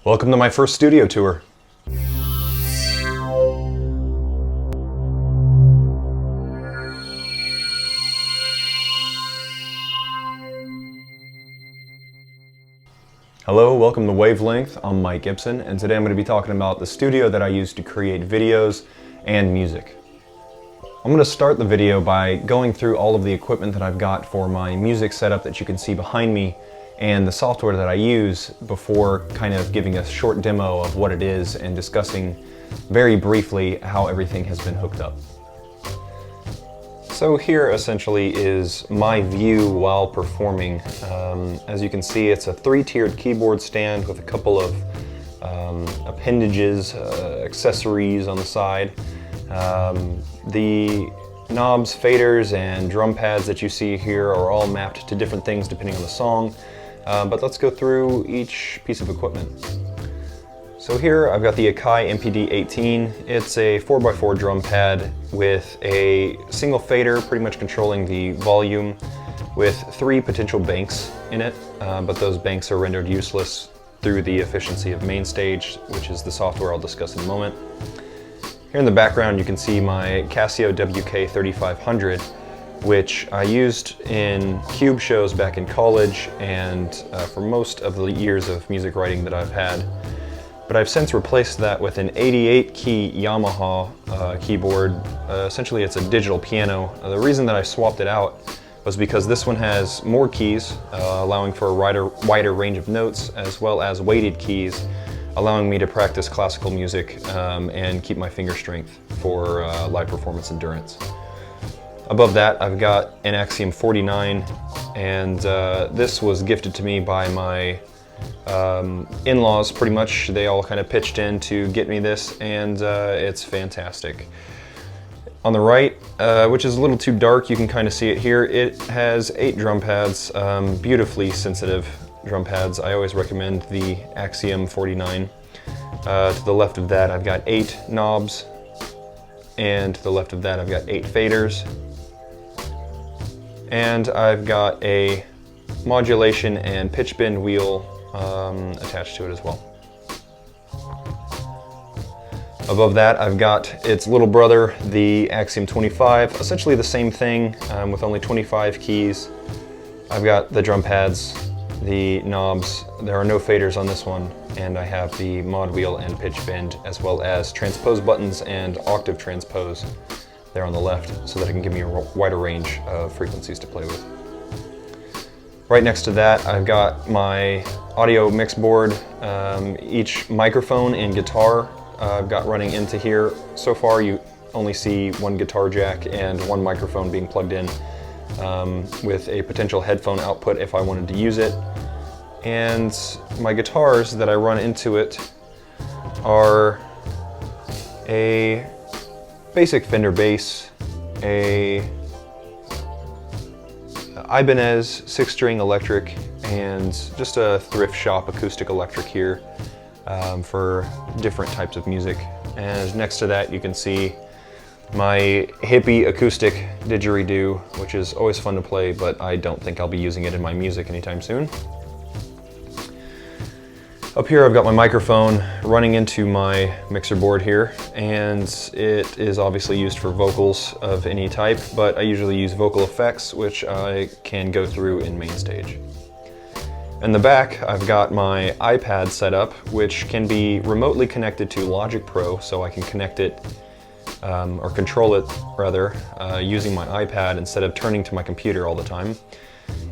Welcome to my first studio tour. Hello, welcome to Wavelength. I'm Mike Gibson, and today I'm going to be talking about the studio that I use to create videos and music. I'm going to start the video by going through all of the equipment that I've got for my music setup that you can see behind me and the software that I use before kind of giving a short demo of what it is and discussing very briefly how everything has been hooked up. So here essentially is my view while performing. As you can see, it's a three-tiered keyboard stand with a couple of appendages, accessories on the side. The knobs, faders, and drum pads that you see here are all mapped to different things depending on the song. But let's go through each piece of equipment. So here I've got the Akai MPD-18. It's a 4x4 drum pad with a single fader pretty much controlling the volume with 3 potential banks in it, but those banks are rendered useless through the efficiency of MainStage, which is the software I'll discuss in a moment. Here in the background you can see my Casio WK3500, which I used in cube shows back in college and for most of the years of music writing that I've had. But I've since replaced that with an 88-key Yamaha keyboard. Essentially it's a digital piano. The reason that I swapped it out was because this one has more keys, allowing for a wider range of notes, as well as weighted keys, allowing me to practice classical music and keep my finger strength for live performance endurance. Above that, I've got an Axiom 49, and this was gifted to me by my in-laws pretty much. They all kind of pitched in to get me this, and it's fantastic. On the right, which is a little too dark, you can kind of see it here, it has 8 drum pads, beautifully sensitive drum pads. I always recommend the Axiom 49. To the left of that, I've got 8 knobs, and to the left of that, I've got 8 faders. And I've got a modulation and pitch bend wheel attached to it as well. Above that, I've got its little brother, the Axiom 25, essentially the same thing with only 25 keys. I've got the drum pads, the knobs, there are no faders on this one, and I have the mod wheel and pitch bend, as well as transpose buttons and octave transpose there on the left, so that it can give me a wider range of frequencies to play with. Right next to that, I've got my audio mix board. Each microphone and guitar I've got running into here. So far you only see one guitar jack and one microphone being plugged in with a potential headphone output if I wanted to use it. And my guitars that I run into it are a basic Fender bass, a Ibanez 6-string electric, and just a thrift shop acoustic electric here for different types of music. And next to that you can see my hippie acoustic didgeridoo, which is always fun to play, but I don't think I'll be using it in my music anytime soon. Up here I've got my microphone running into my mixer board here, and it is obviously used for vocals of any type, but I usually use vocal effects, which I can go through in MainStage. In the back I've got my iPad set up, which can be remotely connected to Logic Pro, so I can connect it or control it rather using my iPad instead of turning to my computer all the time.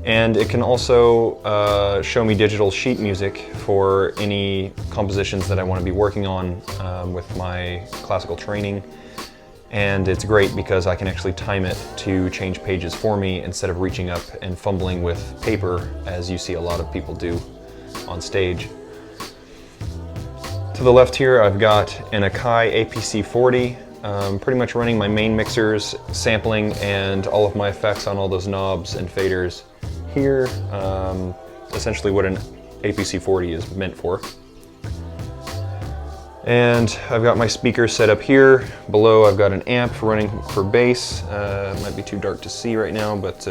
And it can also show me digital sheet music for any compositions that I want to be working on with my classical training. And it's great because I can actually time it to change pages for me instead of reaching up and fumbling with paper, as you see a lot of people do on stage. To the left here I've got an Akai APC-40, pretty much running my main mixers, sampling, and all of my effects on all those knobs and faders here, essentially what an APC-40 is meant for. And I've got my speakers set up here. Below I've got an amp running for bass. It might be too dark to see right now, but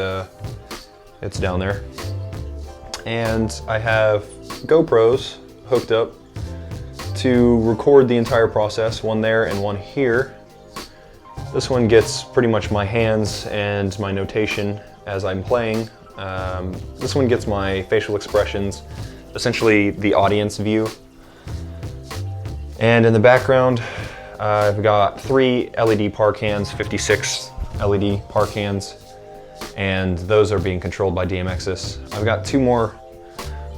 it's down there. And I have GoPros hooked up to record the entire process, one there and one here. This one gets pretty much my hands and my notation as I'm playing. This one gets my facial expressions, essentially the audience view. And in the background, I've got 3 LED par cans, 56 LED par cans, and those are being controlled by DMX's. I've got 2 more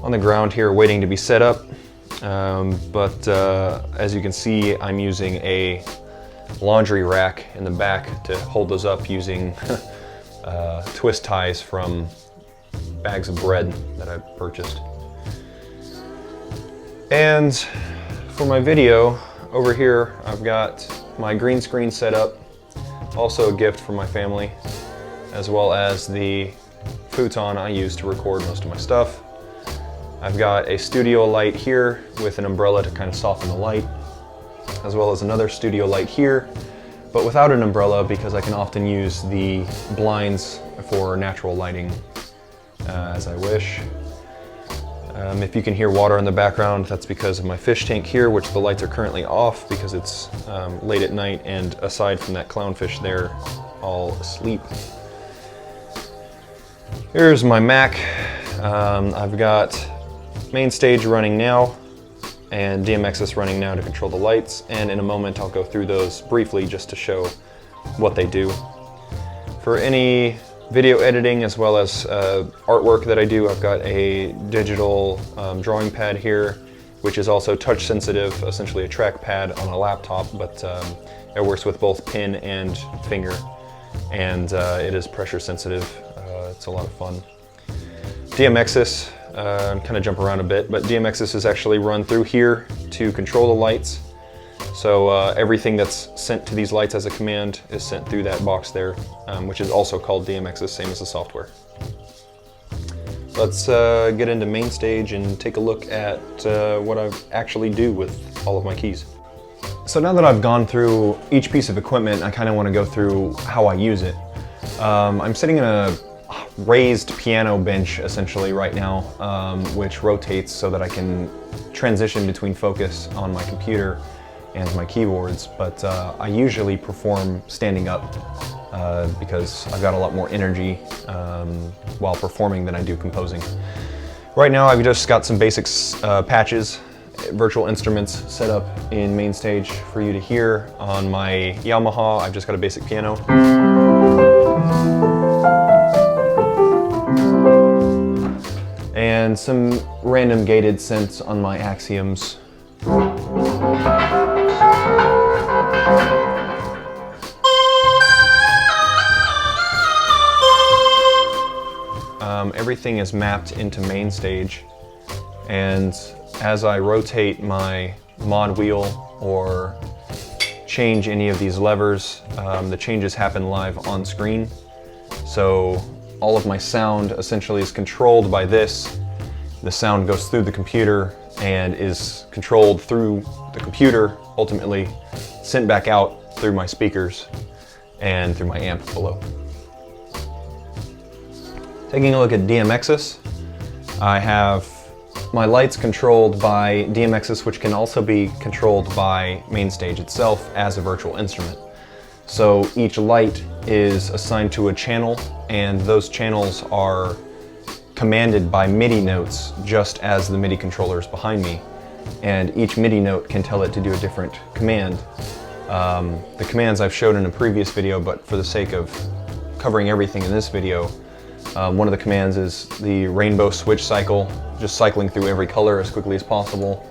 on the ground here waiting to be set up, but as you can see, I'm using a laundry rack in the back to hold those up using twist ties from bags of bread that I purchased. And for my video, over here I've got my green screen set up, also a gift from my family, as well as the futon I use to record most of my stuff. I've got a studio light here with an umbrella to kind of soften the light, as well as another studio light here, but without an umbrella because I can often use the blinds for natural lighting as I wish. If you can hear water in the background, that's because of my fish tank here, which the lights are currently off because it's late at night, and aside from that clownfish, they're all asleep. Here's my Mac. I've got main stage running now and DMX's running now to control the lights, and in a moment I'll go through those briefly just to show what they do. For any video editing as well as artwork that I do, I've got a digital drawing pad here, which is also touch sensitive, essentially a trackpad on a laptop, but it works with both pen and finger, and it is pressure sensitive. It's a lot of fun. DMX's, kind of jump around a bit, but DMX's is actually run through here to control the lights. So everything that's sent to these lights as a command is sent through that box there, which is also called DMX's, same as the software. Let's get into main stage and take a look at what I actually do with all of my keys. So now that I've gone through each piece of equipment, I kind of want to go through how I use it. I'm sitting in a raised piano bench essentially right now, which rotates so that I can transition between focus on my computer and my keyboards, but I usually perform standing up because I've got a lot more energy while performing than I do composing. Right now I've just got some basic patches, virtual instruments set up in main stage for you to hear. On my Yamaha, I've just got a basic piano. And some random gated synths on my Axioms. Everything is mapped into main stage, and as I rotate my mod wheel or change any of these levers, the changes happen live on screen. So all of my sound essentially is controlled by this. The sound goes through the computer and is controlled through the computer, ultimately sent back out through my speakers and through my amp below. Taking a look at DMX's, I have my lights controlled by DMX's, which can also be controlled by main stage itself as a virtual instrument. So each light is assigned to a channel, and those channels are commanded by MIDI notes, just as the MIDI controllers behind me. And each MIDI note can tell it to do a different command. The commands I've showed in a previous video, but for the sake of covering everything in this video, one of the commands is the rainbow switch cycle, just cycling through every color as quickly as possible.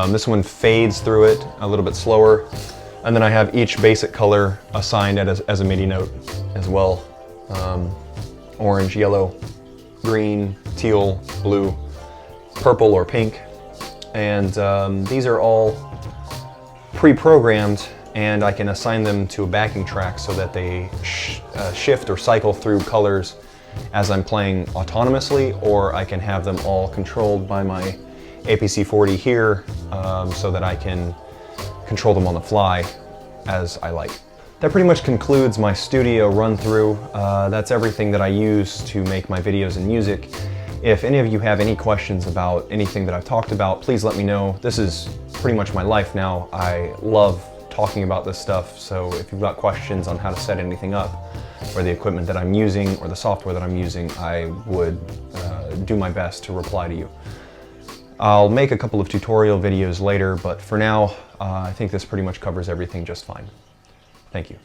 This one fades through it a little bit slower. And then I have each basic color assigned as a MIDI note as well. Orange, yellow, green, teal, blue, purple or pink. And these are all pre-programmed, and I can assign them to a backing track so that they shift or cycle through colors as I'm playing autonomously, or I can have them all controlled by my APC40 here so that I can control them on the fly as I like. That pretty much concludes my studio run through. That's everything that I use to make my videos and music. If any of you have any questions about anything that I've talked about, please let me know. This is pretty much my life now. I love talking about this stuff, so if you've got questions on how to set anything up, or the equipment that I'm using, or the software that I'm using, I would do my best to reply to you. I'll make a couple of tutorial videos later, but for now, I think this pretty much covers everything just fine. Thank you.